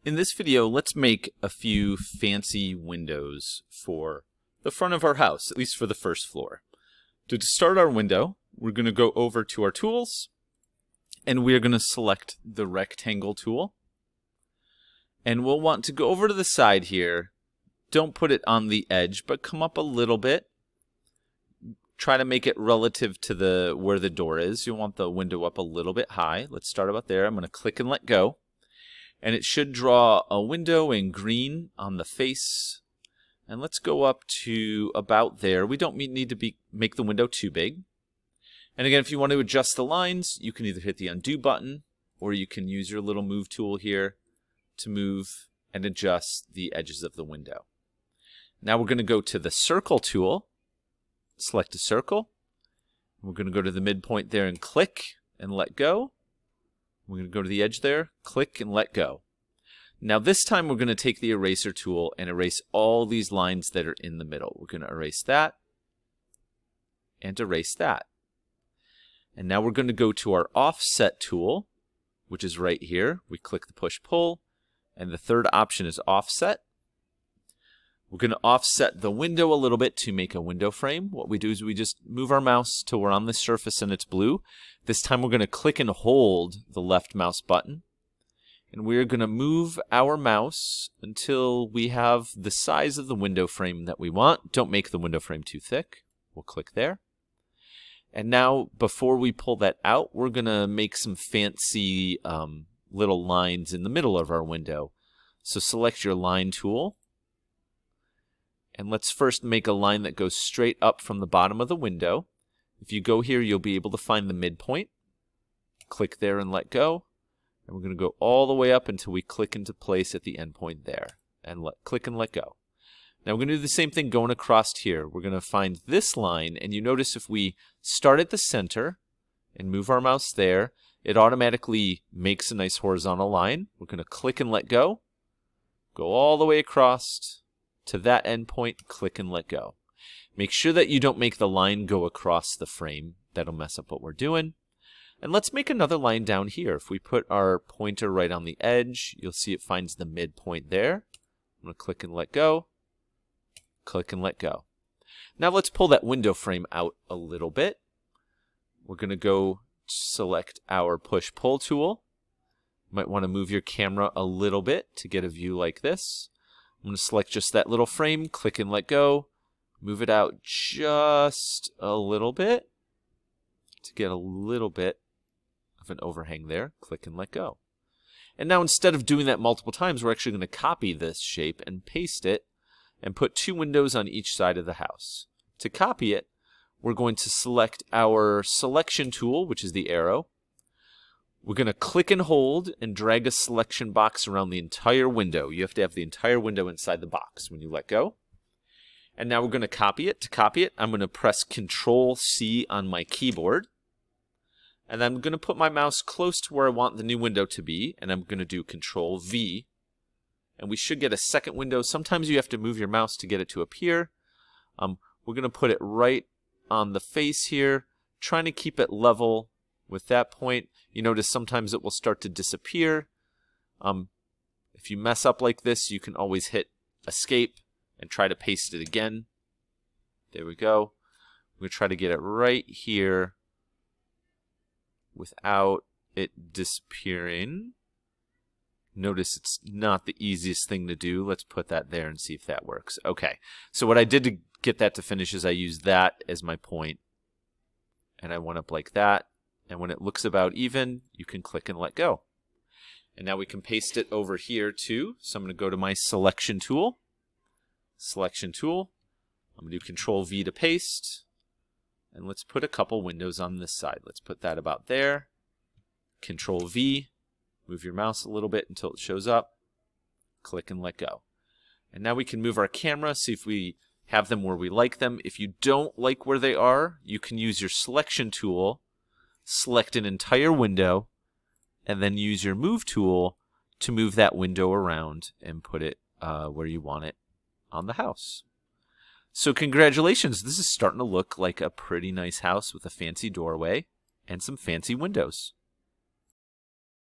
In this video, let's make a few fancy windows for the front of our house, at least for the first floor. To start our window, we're going to go over to our tools, and we're going to select the rectangle tool. And we'll want to go over to the side here. Don't put it on the edge, but come up a little bit. Try to make it relative to where the door is. You want the window up a little bit high. Let's start about there. I'm going to click and let go. And it should draw a window in green on the face. And let's go up to about there. We don't need to make the window too big. And again, if you want to adjust the lines, you can either hit the undo button or you can use your little move tool here to move and adjust the edges of the window. Now we're going to go to the circle tool. Select a circle. We're going to go to the midpoint there and click and let go. We're going to go to the edge there, click and let go. Now this time we're going to take the eraser tool and erase all these lines that are in the middle. We're going to erase that and erase that. And now we're going to go to our offset tool, which is right here. We click the push-pull, and the third option is offset. We're going to offset the window a little bit to make a window frame. What we do is we just move our mouse till we're on the surface and it's blue. This time we're going to click and hold the left mouse button. And we're going to move our mouse until we have the size of the window frame that we want. Don't make the window frame too thick. We'll click there. And now before we pull that out, we're going to make some fancy little lines in the middle of our window. So select your line tool. And let's first make a line that goes straight up from the bottom of the window. If you go here, you'll be able to find the midpoint. Click there and let go. And we're going to go all the way up until we click into place at the end point there. And click and let go. Now we're going to do the same thing going across here. We're going to find this line, and you notice if we start at the center and move our mouse there, it automatically makes a nice horizontal line. We're going to click and let go. Go all the way across to that endpoint, click and let go. Make sure that you don't make the line go across the frame. That'll mess up what we're doing. And let's make another line down here. If we put our pointer right on the edge, you'll see it finds the midpoint there. I'm going to click and let go. Click and let go. Now let's pull that window frame out a little bit. We're going to go select our push-pull tool. You might want to move your camera a little bit to get a view like this. I'm going to select just that little frame, click and let go, move it out just a little bit to get a little bit of an overhang there, click and let go. And now instead of doing that multiple times, we're actually going to copy this shape and paste it and put two windows on each side of the house. To copy it, we're going to select our selection tool, which is the arrow. We're going to click and hold and drag a selection box around the entire window. You have to have the entire window inside the box when you let go. And now we're going to copy it. To copy it, I'm going to press Control-C on my keyboard. And I'm going to put my mouse close to where I want the new window to be. And I'm going to do Control-V. And we should get a second window. Sometimes you have to move your mouse to get it to appear. We're going to put it right on the face here, trying to keep it level with that point. You notice sometimes it will start to disappear. If you mess up like this, you can always hit Escape and try to paste it again. There we go. We're going to try to get it right here without it disappearing. Notice it's not the easiest thing to do. Let's put that there and see if that works. Okay, so what I did to get that to finish is I used that as my point, and I went up like that. And when it looks about even, you can click and let go. And now we can paste it over here too. So I'm going to go to my selection tool. Selection tool. I'm going to do Control-V to paste. And let's put a couple windows on this side. Let's put that about there. Control-V. Move your mouse a little bit until it shows up. Click and let go. And now we can move our camera, see if we have them where we like them. If you don't like where they are, you can use your selection tool. Select an entire window, and then use your move tool to move that window around and put it where you want it on the house. So congratulations, this is starting to look like a pretty nice house with a fancy doorway and some fancy windows.